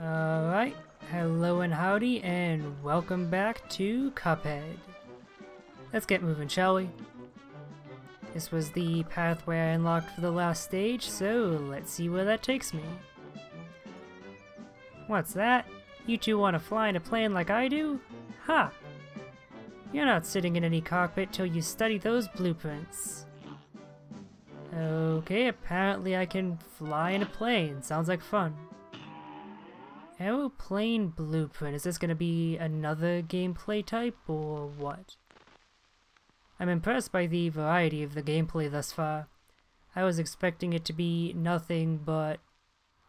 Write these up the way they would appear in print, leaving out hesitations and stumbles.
Alright, hello and howdy, and welcome back to Cuphead. Let's get moving, shall we? This was the pathway I unlocked for the last stage, so let's see where that takes me. What's that? You two want to fly in a plane like I do? Ha! You're not sitting in any cockpit till you study those blueprints. Okay, apparently I can fly in a plane. Sounds like fun. Aeroplane blueprint. Is this going to be another gameplay type, or what? I'm impressed by the variety of the gameplay thus far. I was expecting it to be nothing but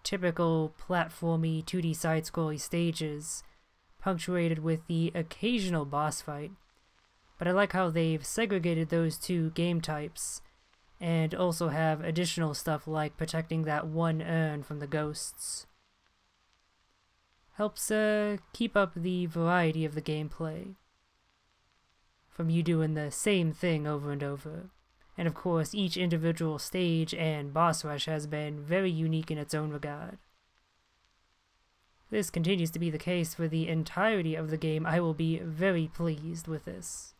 typical platformy 2D side-scrolly stages, punctuated with the occasional boss fight. But I like how they've segregated those two game types, and also have additional stuff like protecting that one urn from the ghosts. Helps keep up the variety of the gameplay, from you doing the same thing over and over. And of course, each individual stage and boss rush has been very unique in its own regard. This continues to be the case for the entirety of the game. I will be very pleased with this.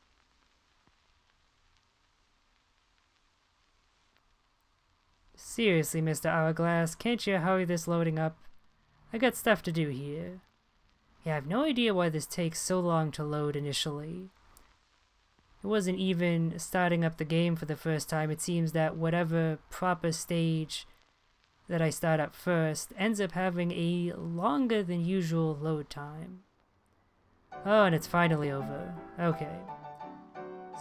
Seriously, Mr. Hourglass, can't you hurry this loading up? I got stuff to do here. Yeah, I have no idea why this takes so long to load initially. It wasn't even starting up the game for the first time. It seems that whatever proper stage that I start up first ends up having a longer than usual load time. Oh, and it's finally over. Okay.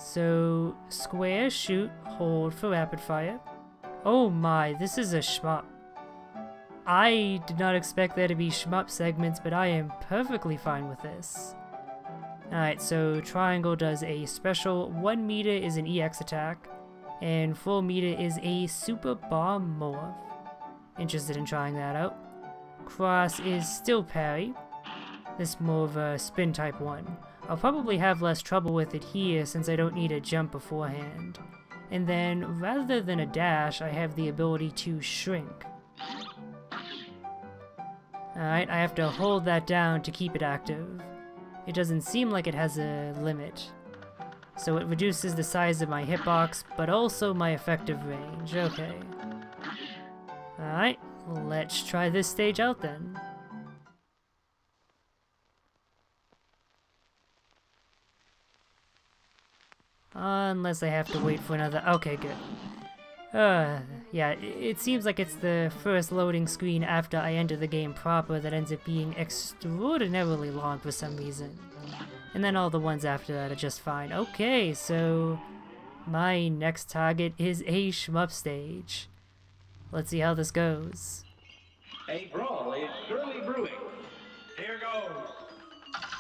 So, square, shoot, hold for rapid fire. Oh my, this is a shmup. I did not expect there to be shmup segments, but I am perfectly fine with this. Alright, so triangle does a special, 1 meter is an EX attack, and 4 meter is a super bomb morph. Interested in trying that out. Cross is still parry. This more of a spin type one. I'll probably have less trouble with it here since I don't need a jump beforehand. And then, rather than a dash, I have the ability to shrink. Alright, I have to hold that down to keep it active. It doesn't seem like it has a limit. So it reduces the size of my hitbox, but also my effective range. Okay. Alright, let's try this stage out then. Unless I have to wait for another... Okay, good. Yeah, it seems like it's the first loading screen after I enter the game proper that ends up being extraordinarily long for some reason. And then all the ones after that are just fine. Okay, so my next target is a shmup stage. Let's see how this goes. A brawl is surely brewing. Here goes.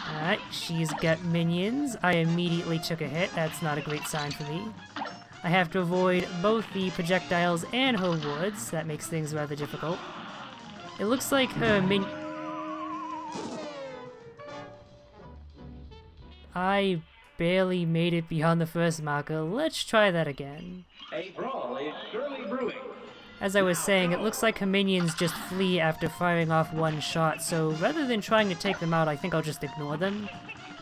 Alright, she's got minions. I immediately took a hit. That's not a great sign for me. I have to avoid both the projectiles and her woods. That makes things rather difficult. It looks like her I barely made it beyond the first marker. Let's try that again. A brawl is surely brewing. As I was saying, it looks like her minions just flee after firing off one shot, so rather than trying to take them out, I think I'll just ignore them.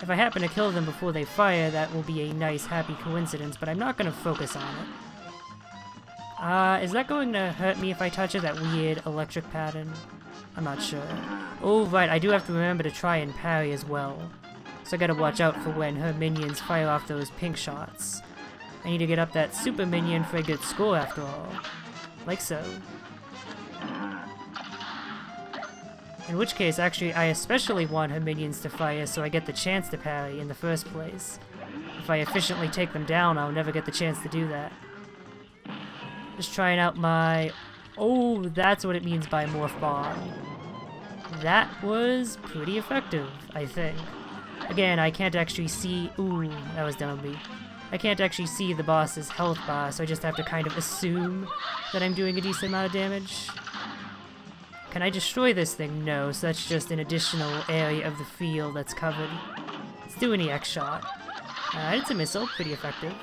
If I happen to kill them before they fire, that will be a nice, happy coincidence, but I'm not going to focus on it. Is that going to hurt me if I touch it, that weird electric pattern? I'm not sure. Oh, right, I do have to remember to try and parry as well. So I gotta watch out for when her minions fire off those pink shots. I need to get up that super minion for a good score, after all. Like so. In which case, actually, I especially want her minions to fire so I get the chance to parry in the first place. If I efficiently take them down, I'll never get the chance to do that. Just trying out my... Oh, that's what it means by Morph Bomb. That was pretty effective, I think. Again, I can't actually see... Ooh, that was dumb of me. I can't actually see the boss's health bar, so I just have to kind of assume that I'm doing a decent amount of damage. Can I destroy this thing? No, so that's just an additional area of the field that's covered. Let's do an EX shot. Alright, it's a missile, pretty effective.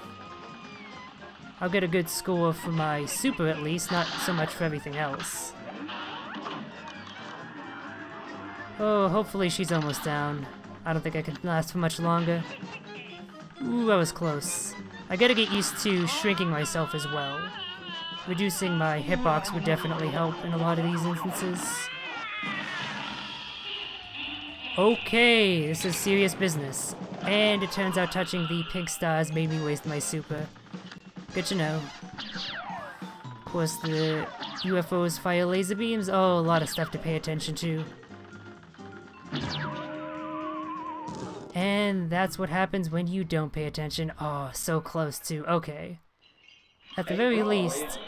I'll get a good score for my super at least, not so much for everything else. Oh, hopefully she's almost down. I don't think I can last for much longer. Ooh, I was close. I gotta get used to shrinking myself as well. Reducing my hitbox would definitely help in a lot of these instances. Okay, this is serious business. And it turns out touching the pink stars made me waste my super. Good to know. Of course, the UFOs fire laser beams. Oh, a lot of stuff to pay attention to. And that's what happens when you don't pay attention. Oh, so close to. Okay. At the very least,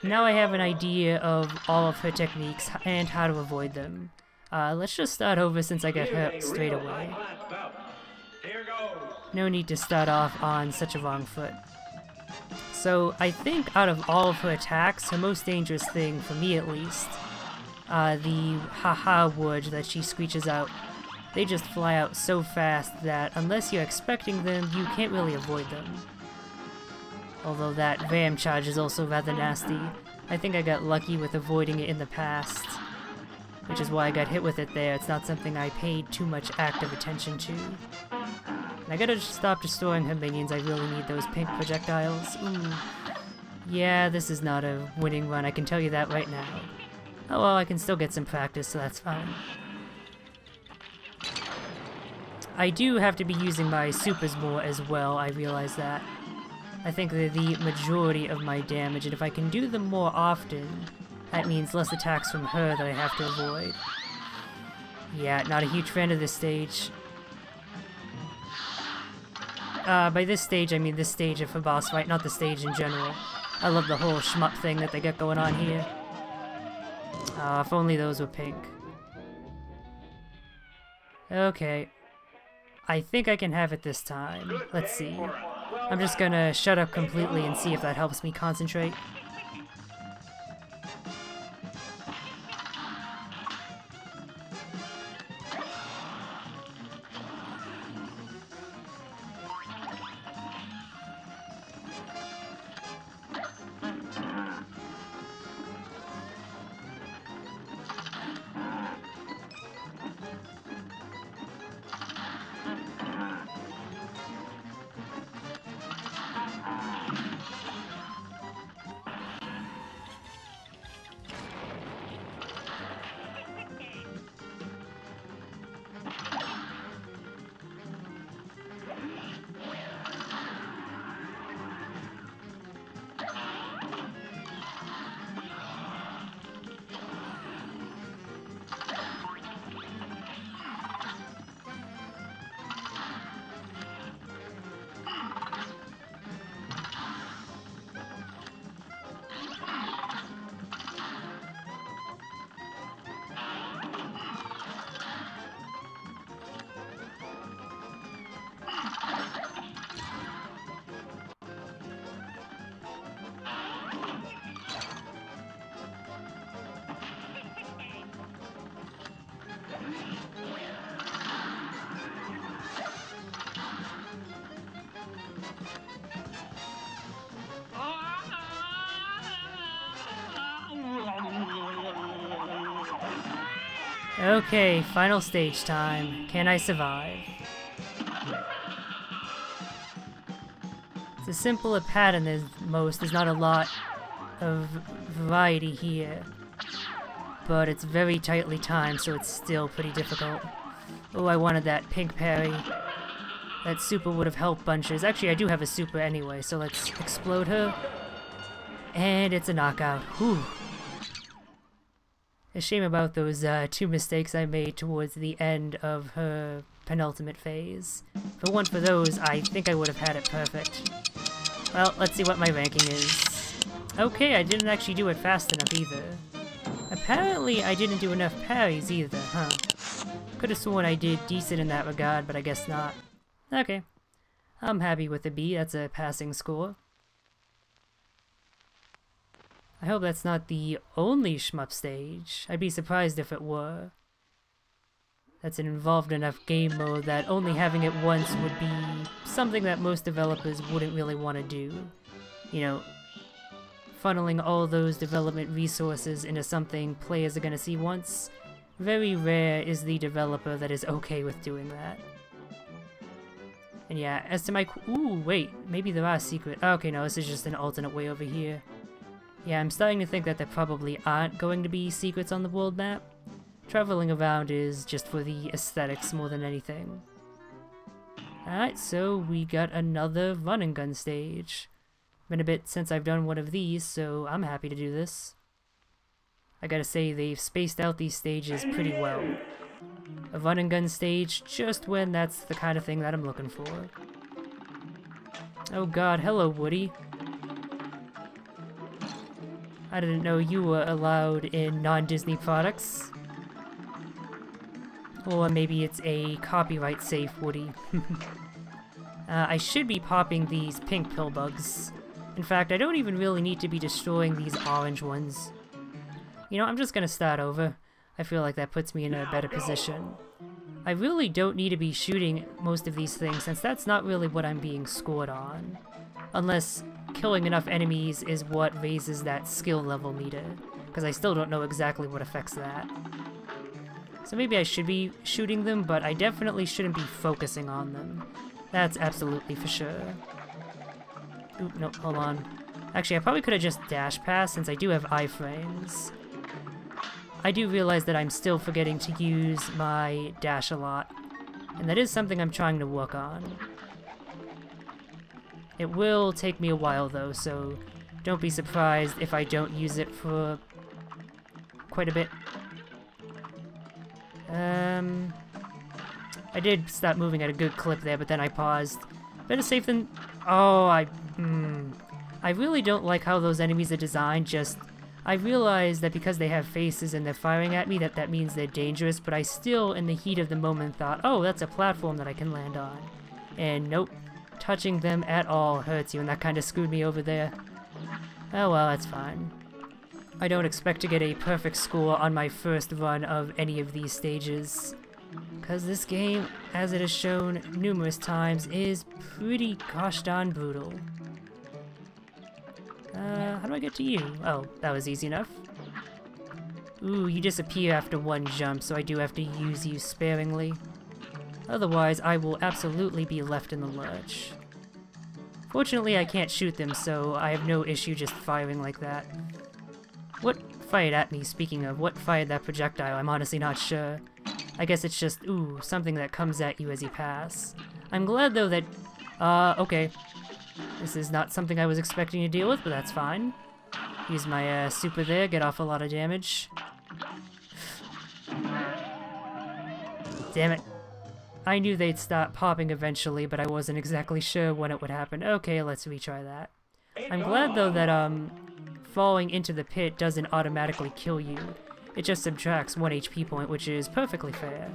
now I have an idea of all of her techniques and how to avoid them. Let's just start over since I got hurt straight away. No need to start off on such a wrong foot. So I think out of all of her attacks, her most dangerous thing, for me at least, the haha words that she screeches out. They just fly out so fast that unless you're expecting them, you can't really avoid them. Although that Vam charge is also rather nasty. I think I got lucky with avoiding it in the past. Which is why I got hit with it there. It's not something I paid too much active attention to. And I gotta stop destroying her minions. I really need those pink projectiles. Ooh. Yeah, this is not a winning run, I can tell you that right now. Oh well, I can still get some practice, so that's fine. I do have to be using my supers more as well, I realize that. I think they're the majority of my damage, and if I can do them more often, that means less attacks from her that I have to avoid. Yeah, not a huge fan of this stage. By this stage, I mean this stage of a boss fight, not the stage in general. I love the whole shmup thing that they got going on here. If only those were pink. Okay. I think I can have it this time. Let's see. I'm just gonna shut up completely and see if that helps me concentrate. Okay, final stage time. Can I survive? It's as simple a pattern as most. There's not a lot of variety here. But it's very tightly timed, so it's still pretty difficult. Oh, I wanted that pink parry. That super would have helped bunches. Actually, I do have a super anyway, so let's explode her. And it's a knockout. Whew. A shame about those two mistakes I made towards the end of her penultimate phase. If it weren't for those, I think I would have had it perfect. Well, let's see what my ranking is. Okay, I didn't actually do it fast enough either. Apparently, I didn't do enough parries either, huh? Could have sworn I did decent in that regard, but I guess not. Okay. I'm happy with the B, that's a passing score. I hope that's not the only shmup stage. I'd be surprised if it were. That's an involved enough game mode that only having it once would be something that most developers wouldn't really want to do. You know, funneling all those development resources into something players are gonna see once. Very rare is the developer that is okay with doing that. And yeah, as to my... Ooh, wait, maybe there are secret... Okay, no, this is just an alternate way over here. Yeah, I'm starting to think that there probably aren't going to be secrets on the world map. Traveling around is just for the aesthetics more than anything. Alright, so we got another run and gun stage. Been a bit since I've done one of these, so I'm happy to do this. I gotta say, they've spaced out these stages pretty well. A run and gun stage, just when that's the kind of thing that I'm looking for. Oh god, hello Woody. I didn't know you were allowed in non-Disney products. Or maybe it's a copyright safe Woody. I should be popping these pink pill bugs. In fact, I don't even really need to be destroying these orange ones. You know, I'm just gonna start over. I feel like that puts me in a better position. I really don't need to be shooting most of these things, since that's not really what I'm being scored on. Unless killing enough enemies is what raises that skill level meter, because I still don't know exactly what affects that. So maybe I should be shooting them, but I definitely shouldn't be focusing on them. That's absolutely for sure. Oop, nope, hold on. Actually, I probably could have just dash passed, since I do have iframes. I do realize that I'm still forgetting to use my dash a lot, and that is something I'm trying to work on. It will take me a while though, so don't be surprised if I don't use it for quite a bit. I did stop moving at a good clip there, but then I paused. Better safe than... Oh, I really don't like how those enemies are designed, I realize that because they have faces and they're firing at me, that means they're dangerous, but I still, in the heat of the moment, thought, oh, that's a platform that I can land on. And nope, touching them at all hurts you, and that kind of screwed me over there. Oh well, that's fine. I don't expect to get a perfect score on my first run of any of these stages, because this game, as it has shown numerous times, is pretty gosh darn brutal. How do I get to you? Oh, that was easy enough. Ooh, you disappear after one jump, so I do have to use you sparingly. Otherwise, I will absolutely be left in the lurch. Fortunately, I can't shoot them, so I have no issue just firing like that. What fired at me, speaking of? What fired that projectile? I'm honestly not sure. I guess it's just, ooh, something that comes at you as you pass. I'm glad, though, that... okay. This is not something I was expecting to deal with, but that's fine. Use my super there, get off a lot of damage. Damn it. I knew they'd start popping eventually, but I wasn't exactly sure when it would happen. Okay, let's retry that. I'm glad though that falling into the pit doesn't automatically kill you. It just subtracts 1 HP point, which is perfectly fair.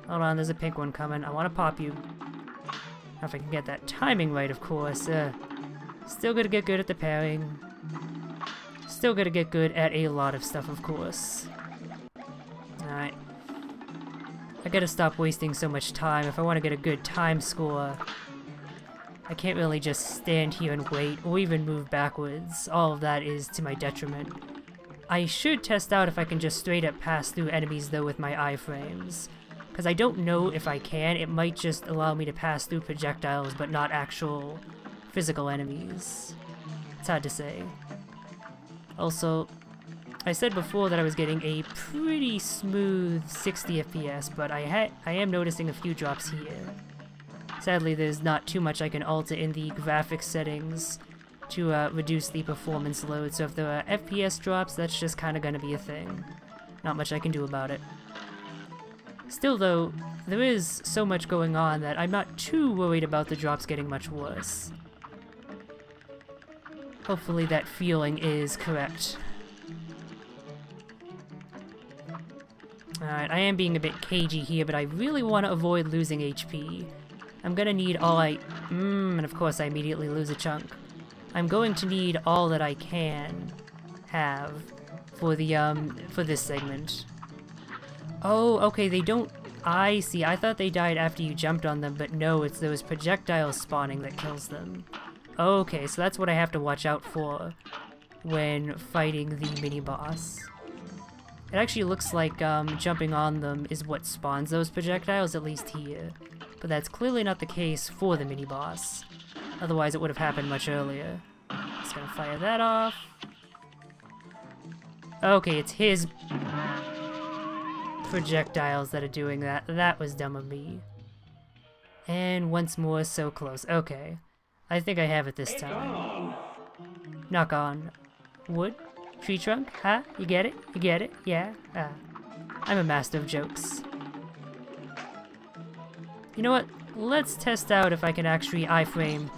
Hold on, there's a pink one coming. I want to pop you. If I can get that timing right, of course. Still gotta get good at the parrying. Still gotta get good at a lot of stuff, of course. Alright. I gotta stop wasting so much time. If I want to get a good time score, I can't really just stand here and wait, or even move backwards. All of that is to my detriment. I should test out if I can just straight up pass through enemies, though, with my iframes. Because I don't know if I can. It might just allow me to pass through projectiles, but not actual physical enemies. It's hard to say. Also, I said before that I was getting a pretty smooth 60 FPS, but I am noticing a few drops here. Sadly, there's not too much I can alter in the graphics settings to reduce the performance load, so if there are FPS drops, that's just kind of going to be a thing. Not much I can do about it. Still though, there is so much going on that I'm not too worried about the drops getting much worse. Hopefully that feeling is correct. Alright, I am being a bit cagey here, but I really want to avoid losing HP. I'm gonna need all and of course I immediately lose a chunk. I'm going to need all that I can have for the, for this segment. Oh, okay, they don't... I see, I thought they died after you jumped on them, but no, it's those projectiles spawning that kills them. Okay, so that's what I have to watch out for when fighting the mini-boss. It actually looks like jumping on them is what spawns those projectiles, at least here. But that's clearly not the case for the mini-boss. Otherwise it would have happened much earlier. Just gonna fire that off. Okay, it's his projectiles that are doing that. That was dumb of me. And once more, so close. Okay. I think I have it this time. Knock on wood. Tree trunk? Huh? You get it? You get it? Yeah? I'm a master of jokes. You know what? Let's test out if I can actually iframe.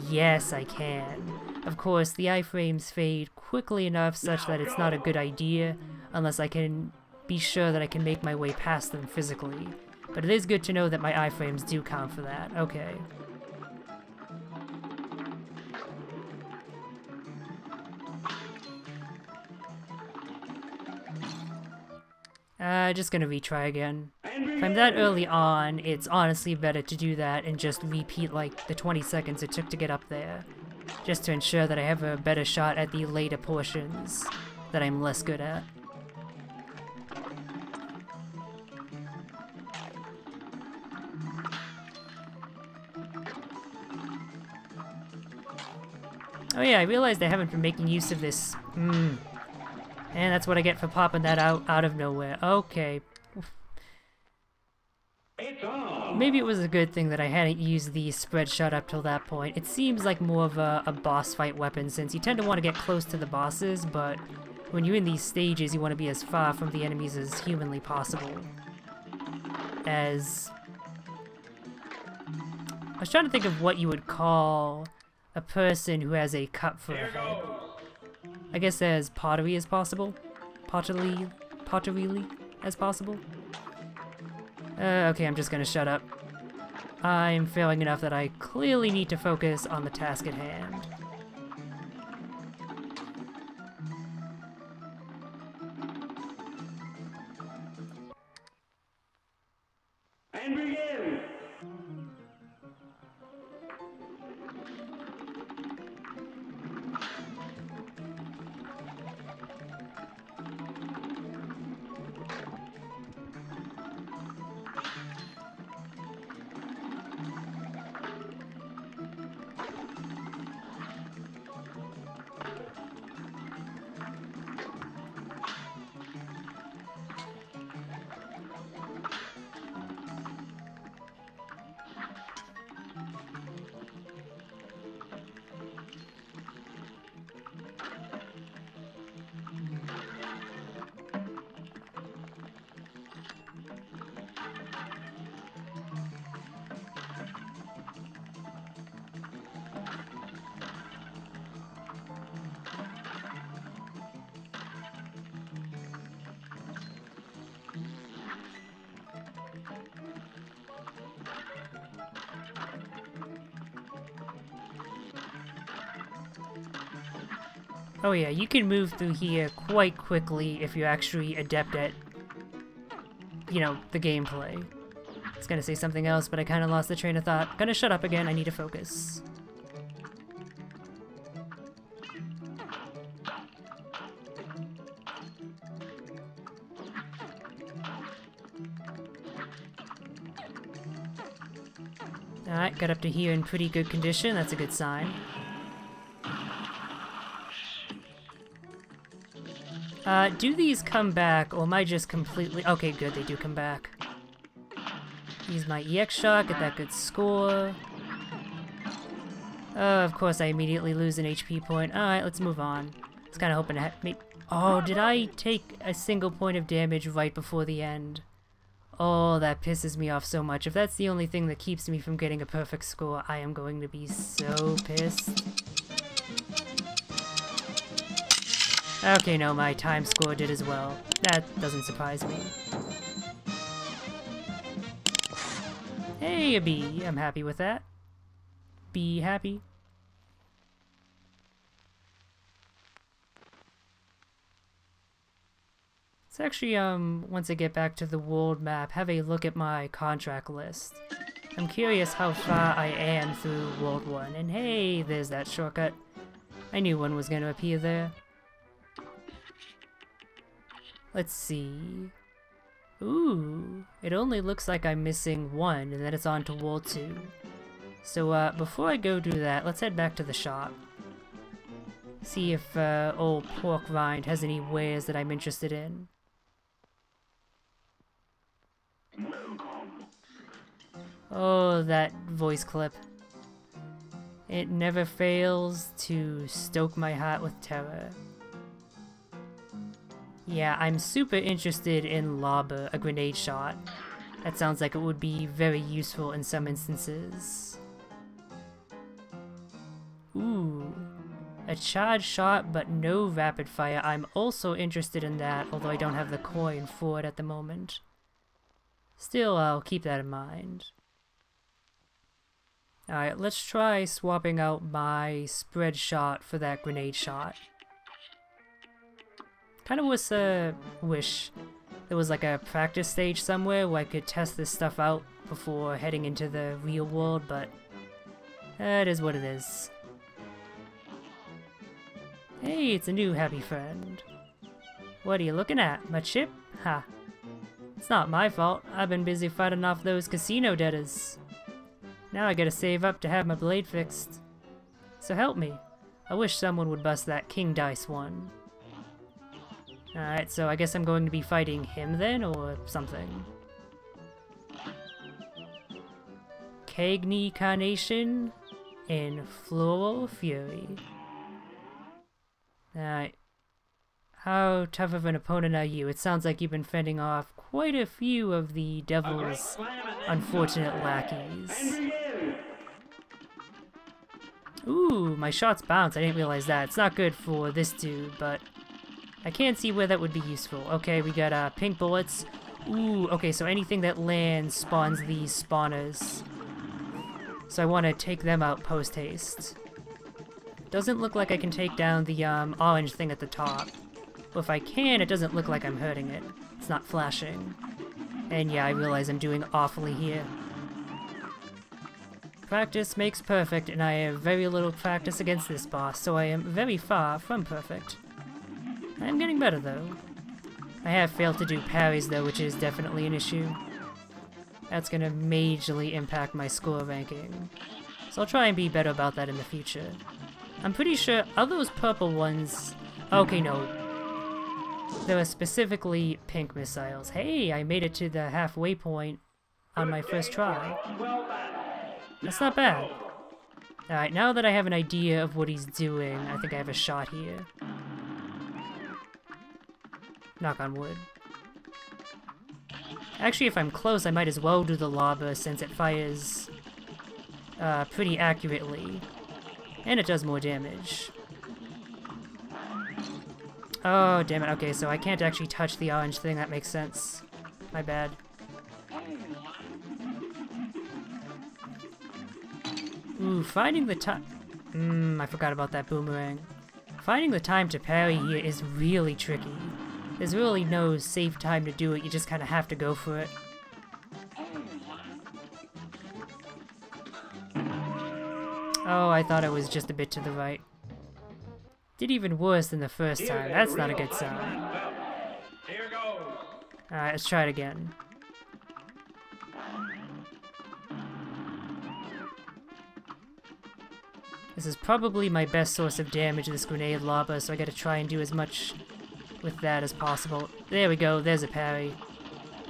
Yes, I can. Of course, the iframes fade quickly enough such that it's not a good idea unless I can be sure that I can make my way past them physically. But it is good to know that my iframes do count for that. Okay. Just gonna retry again. If I'm that early on, it's honestly better to do that and just repeat like the 20 seconds it took to get up there. Just to ensure that I have a better shot at the later portions that I'm less good at. Oh yeah, I realized I haven't been making use of this. And that's what I get for popping that out of nowhere. Okay. Maybe it was a good thing that I hadn't used the spread shot up till that point. It seems like more of a boss fight weapon since you tend to want to get close to the bosses, but when you're in these stages you want to be as far from the enemies as humanly possible. I was trying to think of what you would call a person who has a cup for a head. I guess as pottery as possible? Pottery as possible? Okay, I'm just gonna shut up. I'm failing enough that I clearly need to focus on the task at hand. And begin! Oh yeah, you can move through here quite quickly if you're actually adept at, you know, the gameplay. I was gonna say something else, but I kinda lost the train of thought. Gonna shut up again, I need to focus. Alright, got up to here in pretty good condition, that's a good sign. Do these come back, or am I just completely... Okay, good, they do come back. Use my EX shot, get that good score. Of course I immediately lose an HP point. Alright, let's move on. I was kinda hoping to make... Oh, did I take a single point of damage right before the end? Oh, that pisses me off so much. If that's the only thing that keeps me from getting a perfect score, I am going to be so pissed. Okay, no, my time score did as well. That doesn't surprise me. Hey, a bee. I'm happy with that. Be happy. Let's actually, once I get back to the world map, have a look at my contract list. I'm curious how far I am through World 1, and hey, there's that shortcut. I knew one was going to appear there. Let's see. Ooh, it only looks like I'm missing one, and then it's on to wall 2. So, before I go do that, let's head back to the shop. See if, old Pork Rind has any wares that I'm interested in. Oh, that voice clip. It never fails to stoke my heart with terror. Yeah, I'm super interested in Lobber, a grenade shot. That sounds like it would be very useful in some instances. Ooh, a charge shot but no rapid fire. I'm also interested in that, although I don't have the coin for it at the moment. Still, I'll keep that in mind. Alright, let's try swapping out my spread shot for that grenade shot. Kind of wish there was like a practice stage somewhere where I could test this stuff out before heading into the real world, but that is what it is. Hey, it's a new happy friend. What are you looking at? My chip? Ha. It's not my fault. I've been busy fighting off those casino debtors. Now I gotta save up to have my blade fixed. So help me. I wish someone would bust that king dice one. Alright, so I guess I'm going to be fighting him then, or something. Cagney Carnation in Floral Fury. Alright. How tough of an opponent are you? It sounds like you've been fending off quite a few of the devil's unfortunate lackeys. Ooh, my shots bounce. I didn't realize that. It's not good for this dude, but I can't see where that would be useful. Okay, we got pink bullets. Ooh, okay, so anything that lands spawns these spawners. So I want to take them out post-haste. Doesn't look like I can take down the orange thing at the top. But if I can, it doesn't look like I'm hurting it. It's not flashing. And yeah, I realize I'm doing awfully here. Practice makes perfect, and I have very little practice against this boss, so I am very far from perfect. I am getting better, though. I have failed to do parries, though, which is definitely an issue. That's gonna majorly impact my score ranking. So I'll try and be better about that in the future. I'm pretty sure, are those purple ones... Okay, no. There are specifically pink missiles. Hey, I made it to the halfway point on my first try. That's not bad. Alright, now that I have an idea of what he's doing, I think I have a shot here. Knock on wood. Actually, if I'm close, I might as well do the lava since it fires pretty accurately. And it does more damage. Oh, damn it. Okay, so I can't actually touch the orange thing. That makes sense. My bad. Ooh, finding the time... I forgot about that boomerang. Finding the time to parry here is really tricky. There's really no safe time to do it, you just kind of have to go for it. Oh, I thought I was just a bit to the right. Did even worse than the first time, that's not a good sign. Alright, let's try it again. This is probably my best source of damage, this grenade lava, so I gotta try and do as much with that as possible. There we go, there's a parry.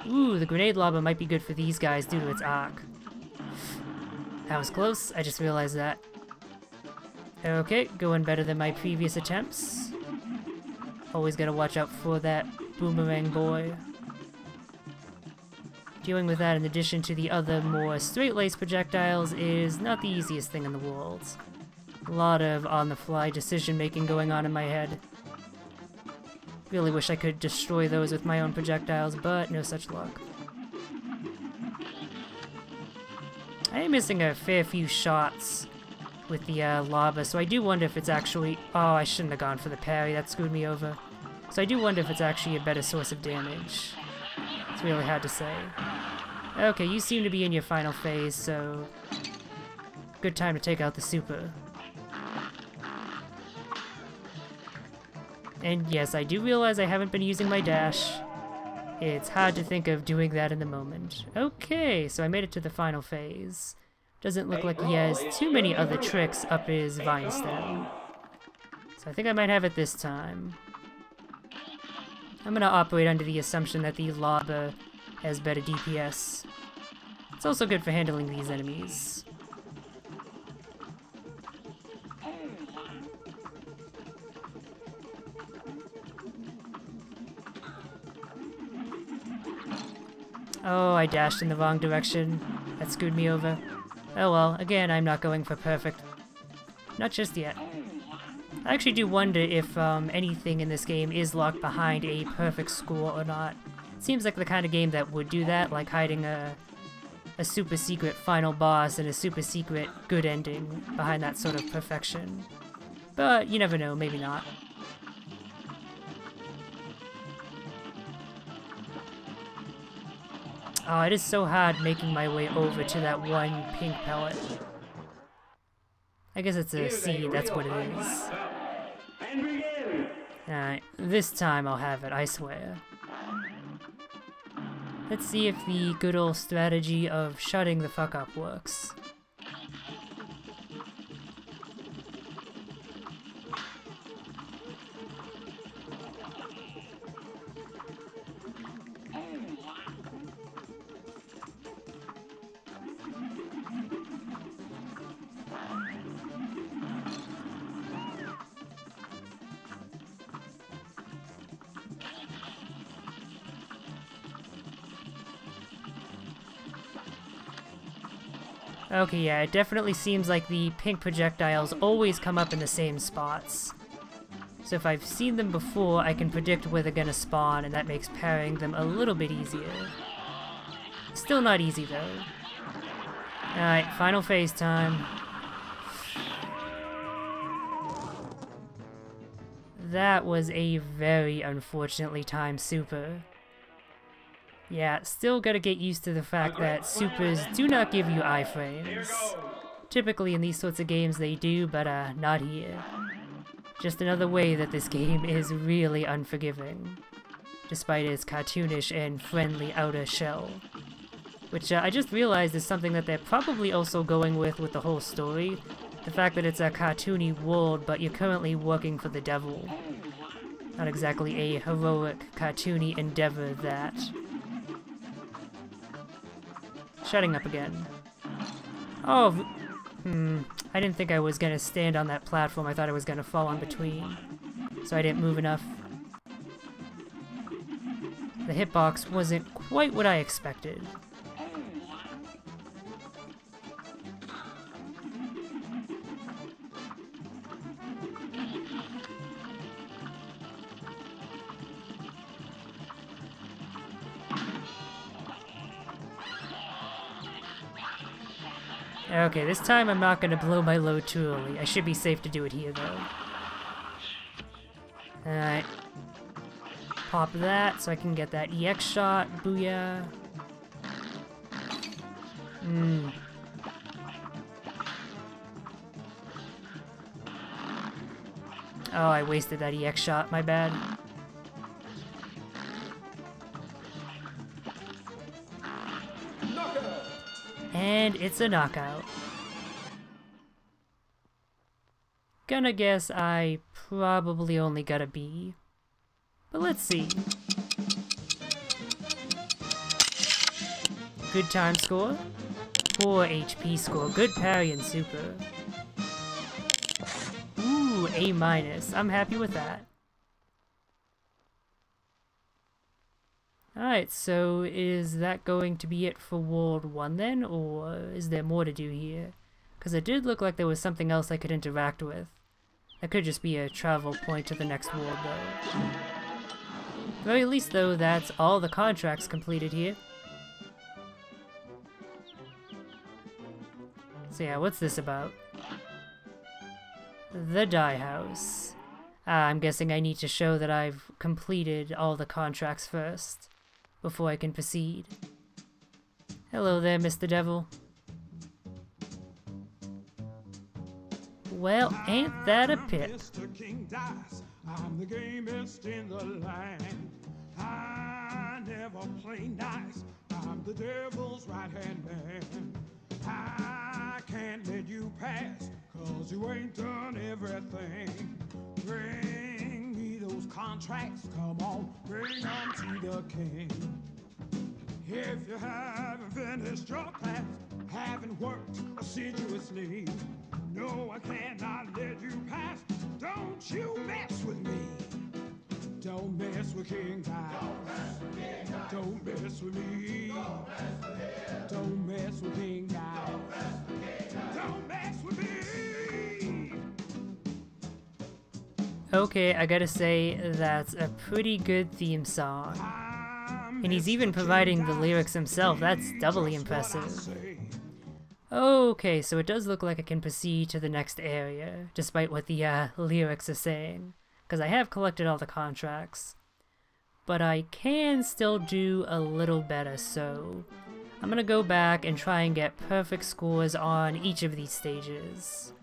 Ooh, the grenade lava might be good for these guys due to its arc. That was close, I just realized that. Okay, going better than my previous attempts. Always gotta watch out for that boomerang boy. Dealing with that in addition to the other more straight-laced projectiles is not the easiest thing in the world. A lot of on-the-fly decision-making going on in my head. Really wish I could destroy those with my own projectiles, but no such luck. I am missing a fair few shots with the lava, so I do wonder if it's actually... Oh, I shouldn't have gone for the parry, that screwed me over. So I do wonder if it's actually a better source of damage. It's really hard to say. Okay, you seem to be in your final phase, so... Good time to take out the super. And yes, I do realize I haven't been using my dash. It's hard to think of doing that in the moment. Okay, so I made it to the final phase. Doesn't look like he has too many other tricks up his vine stem. So I think I might have it this time. I'm gonna operate under the assumption that the lava has better DPS. It's also good for handling these enemies. Oh, I dashed in the wrong direction. That screwed me over. Oh well, again, I'm not going for perfect. Not just yet. I actually do wonder if anything in this game is locked behind a perfect score or not. It seems like the kind of game that would do that, like hiding a super secret final boss and a super secret good ending behind that sort of perfection. But you never know, maybe not. Oh, it is so hard making my way over to that one pink pellet. I guess it's a seed, that's what it is. Alright, this time I'll have it, I swear. Let's see if the good old strategy of shutting the fuck up works. Okay, yeah, it definitely seems like the pink projectiles always come up in the same spots. So if I've seen them before, I can predict where they're gonna spawn, and that makes parrying them a little bit easier. Still not easy, though. Alright, final phase time. That was a very unfortunately timed super. Yeah, still gotta get used to the fact that supers do not give you iframes. Typically in these sorts of games they do, but not here. Just another way that this game is really unforgiving, despite its cartoonish and friendly outer shell. Which I just realized is something that they're probably also going with the whole story. The fact that it's a cartoony world, but you're currently working for the devil. Not exactly a heroic, cartoony endeavor that. Shutting up again. Oh, I didn't think I was gonna stand on that platform. I thought I was gonna fall in between. So I didn't move enough. The hitbox wasn't quite what I expected. Okay, this time I'm not gonna blow my load too early. I should be safe to do it here, though. Alright. Pop that so I can get that EX shot. Booyah. Oh, I wasted that EX shot. My bad. And it's a knockout. Gonna guess I probably only got a B. But let's see. Good time score. Poor HP score. Good parry and super. Ooh, A-. I'm happy with that. Alright, so is that going to be it for World 1 then, or is there more to do here? Because it did look like there was something else I could interact with. That could just be a travel point to the next world, though. At the very least, though, that's all the contracts completed here. So yeah, what's this about? The Dye House. I'm guessing I need to show that I've completed all the contracts first, before I can proceed. Hello there, Mr. Devil. Well, ain't that a pip? I'm the gamest in the land. I never play nice. I'm the devil's right-hand man. I can't let you pass, 'cause you ain't done everything. Bring me those contracts, come on, bring them to the king. If you haven't finished your class, haven't worked assiduously, no, I cannot let you pass. Don't you mess with me. Don't mess with King Dice. Don't mess with me. Don't mess with King Dice. Don't mess with me. Okay, I gotta say, that's a pretty good theme song. And he's even providing the lyrics himself. That's doubly impressive. Okay, so it does look like I can proceed to the next area, despite what the lyrics are saying, because I have collected all the contracts. But I can still do a little better, so I'm gonna go back and try and get perfect scores on each of these stages.